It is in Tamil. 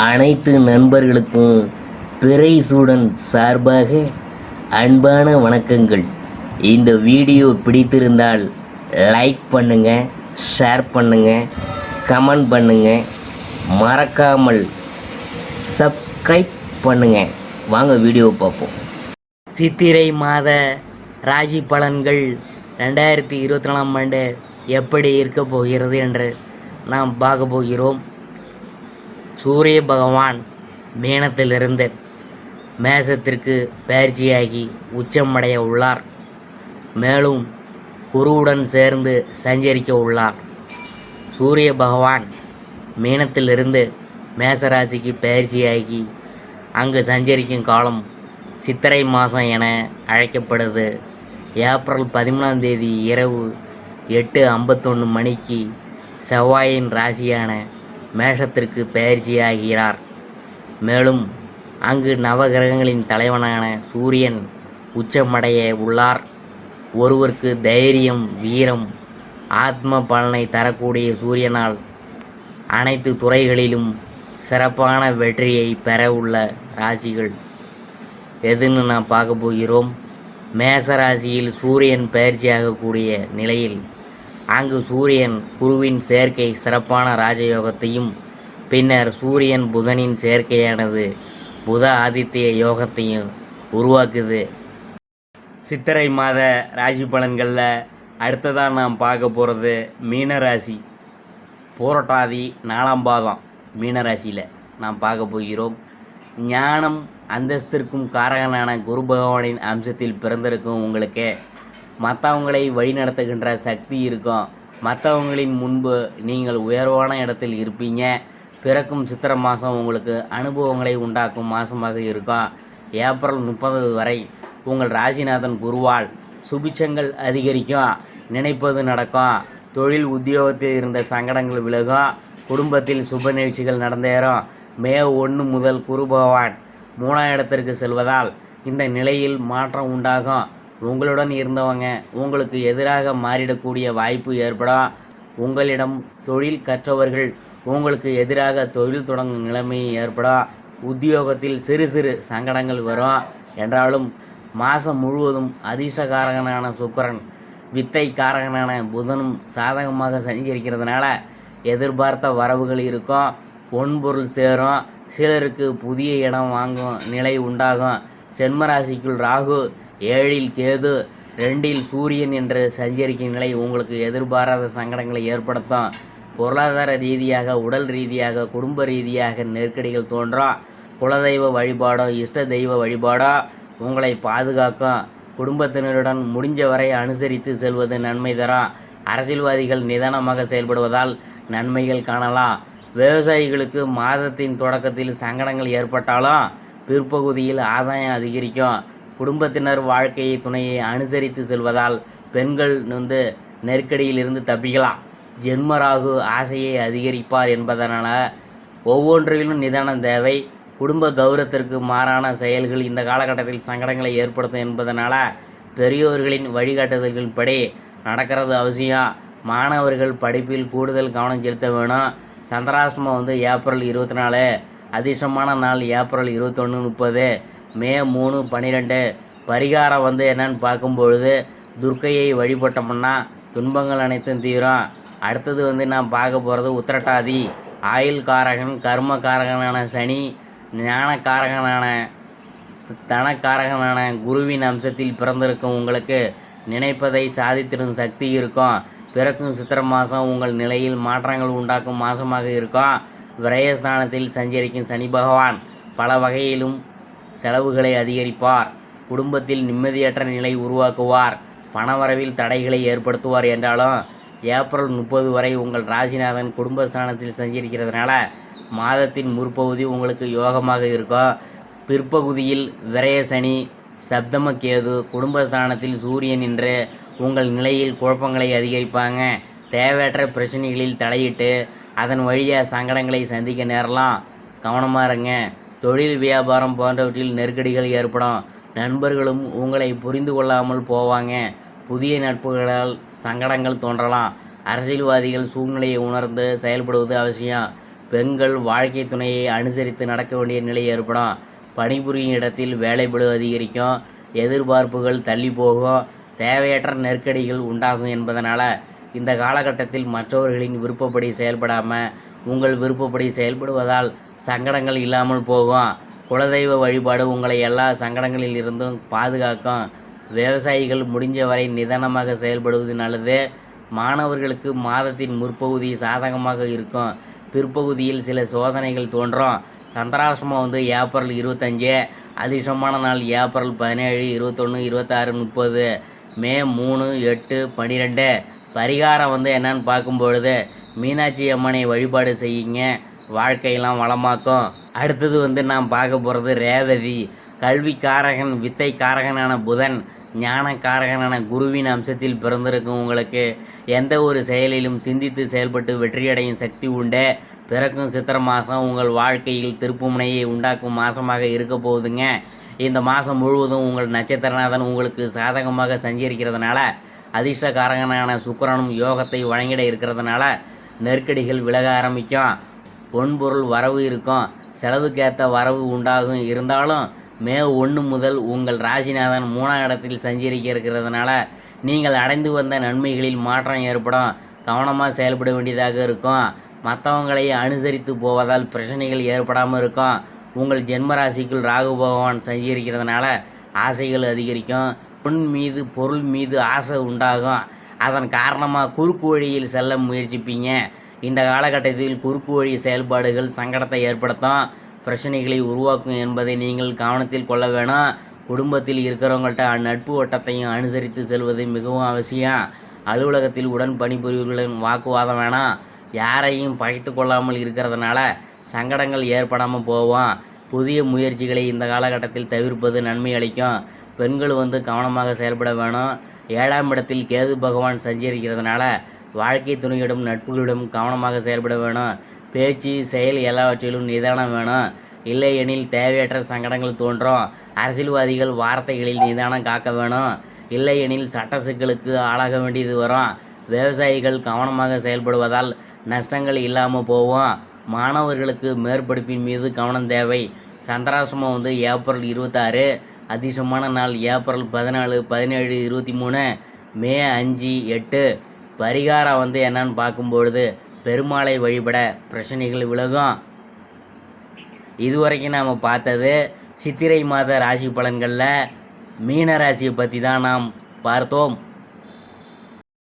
அனைத்து நண்பர்களுக்கும் பிறைசூடன் சார்பாக அன்பான வணக்கங்கள். இந்த வீடியோ பிடித்திருந்தால் லைக் பண்ணுங்கள், ஷேர் பண்ணுங்கள், கமெண்ட் பண்ணுங்கள், மறக்காமல் சப்ஸ்கிரைப் பண்ணுங்கள். வாங்க வீடியோ பார்ப்போம். சித்திரை மாத ராசி பலன்கள் 2024ஆம் ஆண்டு எப்படி இருக்க போகிறது என்று நாம் பார்க்க போகிறோம். சூரிய பகவான் மீனத்திலிருந்து மேசத்திற்கு பயிற்சியாகி உச்சமடைய உள்ளார். மேலும் குருவுடன் சேர்ந்து சஞ்சரிக்க உள்ளார். சூரிய பகவான் மீனத்திலிருந்து மேசராசிக்கு பயிற்சியாகி அங்கு சஞ்சரிக்கும் காலம் சித்திரை மாதம் என அழைக்கப்படுது. ஏப்ரல் 13ஆம் தேதி இரவு 8:51 மணிக்கு செவ்வாயின் ராசியான மேஷத்திற்கு பயிற்சியாகிறார். மேலும் அங்கு நவகிரகங்களின் தலைவனான சூரியன் உச்சமடைய உள்ளார். ஒருவருக்கு தைரியம், வீரம், ஆத்ம பலனை தரக்கூடிய சூரியனால் அனைத்து துறைகளிலும் சிறப்பான வெற்றியை பெற உள்ள ராசிகள் எதுன்னு நாம் பார்க்க போகிறோம். மேச ராசியில் சூரியன் பயிற்சியாகக்கூடிய நிலையில் அங்கு சூரியன் குருவின் சேர்க்கை சிறப்பான ராஜயோகத்தையும், பின்னர் சூரியன் புதனின் சேர்க்கையானது புத ஆதித்ய யோகத்தையும் உருவாக்குது. சித்திரை மாத ராசி பலன்களில் அடுத்ததாக நாம் பார்க்க போகிறது மீனராசி. போராட்டாதி 4ஆம் பாதம் மீனராசியில் நாம் பார்க்க போகிறோம். ஞானம் அந்தஸ்திற்கும் காரகனான குரு பகவானின் அம்சத்தில் பிறந்திருக்கும் உங்களுக்கு மற்றவங்களை வழிநடத்துகின்ற சக்தி இருக்கும். மற்றவங்களின் முன்பு நீங்கள் உயர்வான இடத்தில் இருப்பீங்க. பிறக்கும் சித்திரை மாதம் உங்களுக்கு அனுபவங்களை உண்டாக்கும் மாதமாக இருக்கும். ஏப்ரல் 30 வரை உங்கள் ராசிநாதன் குருவால் சுபிட்சங்கள் அதிகரிக்கும். நினைப்பது நடக்கும். தொழில் உத்தியோகத்தில் இருந்த சங்கடங்கள் விலகும். குடும்பத்தில் சுப நிகழ்ச்சிகள் நடந்தேறும். மே 1 முதல் குரு பகவான் 3ஆம் இடத்திற்கு செல்வதால் இந்த நிலையில் மாற்றம் உண்டாகும். உங்களுடன் இருந்தவங்க உங்களுக்கு எதிராக மாறிடக்கூடிய வாய்ப்பு ஏற்படும். உங்களிடம் தொழில் கற்றவர்கள் உங்களுக்கு எதிராக தொழில் தொடங்கும் நிலைமை ஏற்படும். உத்தியோகத்தில் சிறு சிறு சங்கடங்கள் வரும். என்றாலும் மாதம் முழுவதும் அதிர்ஷ்டகாரகனான சுக்கிரன், வித்தை காரகனான புதனும் சாதகமாக சஞ்சரிக்கிறதுனால எதிர்பார்த்த வரவுகள் இருக்கும். பொன்பொருள் சேரும். சிலருக்கு புதிய இடம் வாங்கும் நிலை உண்டாகும். சென்மராசிக்குள் ராகு, 7இல் கேது, 2இல் சூரியன் என்று சஞ்சரிக்கும் நிலை உங்களுக்கு எதிர்பாராத சங்கடங்களை ஏற்படுத்தும். பொருளாதார ரீதியாக, உடல் ரீதியாக, குடும்ப ரீதியாக நெருக்கடிகள் தோன்றும். குலதெய்வ வழிபாடோ இஷ்ட தெய்வ வழிபாடோ உங்களை பாதுகாக்கும். குடும்பத்தினருடன் முடிஞ்ச வரை அனுசரித்து செல்வது நன்மை தரும். அரசியல்வாதிகள் நிதானமாக செயல்படுவதால் நன்மைகள் காணலாம். விவசாயிகளுக்கு மாதத்தின் தொடக்கத்தில் சங்கடங்கள் ஏற்பட்டாலும் பிற்பகுதியில் ஆதாயம் அதிகரிக்கும். குடும்பத்தினர் வாழ்க்கையை துணையை அனுசரித்து செல்வதால் பெண்கள் நெருக்கடியிலிருந்து தப்பிக்கலாம். ஜென்மராகு ஆசையை அதிகரிப்பார் என்பதனால ஒவ்வொன்றிலும் நிதானம் தேவை. குடும்ப கௌரவத்திற்கு மாறான செயல்கள் இந்த காலகட்டத்தில் சங்கடங்களை ஏற்படுத்தும் என்பதனால பெரியோர்களின் வழிகாட்டுதல்களின்படி நடக்கிறது அவசியம். மாணவர்கள் படிப்பில் கூடுதல் கவனம் செலுத்த வேணும். சந்திராஷ்டமம் ஏப்ரல் 24. அதிர்ஷ்டமான நாள் ஏப்ரல் 21, 30, மே 3, 12. பரிகாரம் என்னன்னு பார்க்கும்பொழுது துர்க்கையை வழிபட்டோம்னா துன்பங்கள் அனைத்தும் தீரும். அடுத்தது நான் பார்க்க போகிறது உத்திரட்டாதி. ஆயுள் காரகன், கர்ம காரகனான சனி, ஞானக்காரகனான தனக்காரகனான குருவின் அம்சத்தில் பிறந்திருக்கும் உங்களுக்கு நினைப்பதை சாதித்திடும் சக்தி இருக்கும். பிறக்கும் சித்திரை மாதம் உங்கள் நிலையில் மாற்றங்கள் உண்டாக்கும் மாதமாக இருக்கும். விரயஸ்தானத்தில் சஞ்சரிக்கும் சனி பகவான் பல வகையிலும் செலவுகளை அதிகரிப்பார். குடும்பத்தில் நிம்மதியற்ற நிலை உருவாக்குவார். பணவரவில் தடைகளை ஏற்படுத்துவார். என்றாலும் ஏப்ரல் 30 வரை உங்கள் ராசிநாதன் குடும்பஸ்தானத்தில் சஞ்சரிக்கிறதுனால மாதத்தின் முற்பகுதி உங்களுக்கு யோகமாக இருக்கும். பிற்பகுதியில் விரய சனி, சப்தம கேது, குடும்பஸ்தானத்தில் சூரியன் என்று உங்கள் நிலையில் குழப்பங்களை அதிகரிப்பாங்க. தேவையற்ற பிரச்சனைகளில் தலையிட்டு அதன் வழியாக சங்கடங்களை சந்திக்க நேரலாம். கவனமாக இருங்க. தொழில் வியாபாரம் போன்றவற்றில் நெருக்கடிகள் ஏற்படும். நண்பர்களும் உங்களை புரிந்து கொள்ளாமல் போவாங்க. புதிய நட்புகளால் சங்கடங்கள் தோன்றலாம். அரசியல்வாதிகள் சூழ்நிலையை உணர்ந்து செயல்படுவது அவசியம். பெண்கள் வாழ்க்கை துணையை அனுசரித்து நடக்க வேண்டிய நிலை ஏற்படும். பணிபுரியும் இடத்தில் வேலைப்பளு அதிகரிக்கும். எதிர்பார்ப்புகள் தள்ளி போகும். தேவையற்ற நெருக்கடிகள் உண்டாகும் என்பதனால் இந்த காலகட்டத்தில் மற்றவர்களின் விருப்பப்படி செயல்படாமல் உங்கள் விருப்பப்படி செயல்படுவதால் சங்கடங்கள் இல்லாமல் போகும். குலதெய்வ வழிபாடு உங்களை எல்லா சங்கடங்களில் இருந்தும் பாதுகாக்கும். விவசாயிகள் முடிஞ்ச வரை நிதானமாக செயல்படுவது நல்லது. மாணவர்களுக்கு மாதத்தின் முற்பகுதி சாதகமாக இருக்கும். பிற்பகுதியில் சில சோதனைகள் தோன்றும். சந்திராஷ்டமம் ஏப்ரல் 25. அதிர்ஷ்டமான நாள் ஏப்ரல் 17, 21, 26, 30. மே 3, 8, 12. பரிகாரம் என்னன்னு பார்க்கும்பொழுது மீனாட்சி அம்மனை வழிபாடு செய்யுங்க. வாழ்க்கையெல்லாம் வளமாக்கும். அடுத்தது நாம் பார்க்க போகிறது ரேவதி. கல்வி காரகன் வித்தை காரகனான புதன், ஞான காரகனான குருவின் அம்சத்தில் பிறந்திருக்கும் உங்களுக்கு எந்த ஒரு செயலிலும் சிந்தித்து செயல்பட்டு வெற்றியடையும் சக்தி உண்டு. பிறக்கும் சித்திரை மாதம் உங்கள் வாழ்க்கையில் திருப்புமுனையை உண்டாக்கும் மாதமாக இருக்க போகுதுங்க. இந்த மாதம் முழுவதும் உங்கள் நட்சத்திரநாதன் உங்களுக்கு சாதகமாக சஞ்சரிக்கிறதுனால அதிர்ஷ்டகாரகனான சுக்கிரனும் யோகத்தை வழங்கிட இருக்கிறதுனால நெருக்கடிகள் விலக ஆரம்பிக்கும். பொன்பொருள் வரவு இருக்கும். செலவுக்கேற்ற வரவு உண்டாகும். இருந்தாலும் மே 1 முதல் உங்கள் ராசிநாதன் 3ஆம் இடத்தில் சஞ்சரிக்க இருக்கிறதுனால நீங்கள் அடைந்து வந்த நன்மைகளில் மாற்றம் ஏற்படும். கவனமாக செயல்பட வேண்டியதாக இருக்கும். மற்றவங்களை அனுசரித்து போவதால் பிரச்சனைகள் ஏற்படாமல் இருக்கும். உங்கள் ஜென்ம ராசிக்குள் ராகு பகவான் சஞ்சரிக்கிறதுனால ஆசைகள் அதிகரிக்கும். பொருள் மீது ஆசை உண்டாகும். அதன் காரணமாக குறுக்கு வழியில் செல்ல முயற்சிப்பீங்க. இந்த காலகட்டத்தில் குறுக்கு வழி செயல்பாடுகள் சங்கடத்தை ஏற்படுத்தும், பிரச்சனைகளை உருவாக்கும் என்பதை நீங்கள் கவனத்தில் கொள்ள வேணும். குடும்பத்தில் இருக்கிறவங்கள்ட்ட நட்பு வட்டத்தையும் அனுசரித்து செல்வது மிகவும் அவசியம். அலுவலகத்தில் உடன் பணிபுரிவர்களின் வாக்குவாதம் வேணாம். யாரையும் பகைத்து கொள்ளாமல் இருக்கிறதுனால சங்கடங்கள் ஏற்படாமல் போவோம். புதிய முயற்சிகளை இந்த காலகட்டத்தில் தவிர்ப்பது நன்மை அளிக்கும். பெண்கள் கவனமாக செயல்பட வேணும். 7ஆம் இடத்தில் கேது பகவான் சஞ்சரிக்கிறதுனால வாழ்க்கை துணையிடம் நட்புகளிடம் கவனமாக செயல்பட வேணும். பேச்சு செயல் எல்லாவற்றிலும் நிதானம் வேணும். இல்லையெனில் தேவையற்ற சங்கடங்கள் தோன்றும். அரசியல்வாதிகள் வார்த்தைகளில் நிதானம் காக்க வேணும். இல்லையெனில் சட்ட சிக்கலுக்கு ஆளாக வேண்டியது வரும். விவசாயிகள் கவனமாக செயல்படுவதால் நஷ்டங்கள் இல்லாமல் போகும். மாணவர்களுக்கு மேற்படிப்பின் மீது கவனம் தேவை. சந்திராசிரமம் ஏப்ரல் 26. அதிர்ஷ்டமான நாள் ஏப்ரல் 14, 17, 23. மே 5, 8. பரிகாரம் என்னன்னு பார்க்கும்பொழுது பெருமாளை வழிபட பிரச்சனைகள் விலகும். இதுவரைக்கும் நாம் பார்த்தது சித்திரை மாத ராசி பலன்களில் மீன ராசியை பற்றி தான் நாம் பார்த்தோம்.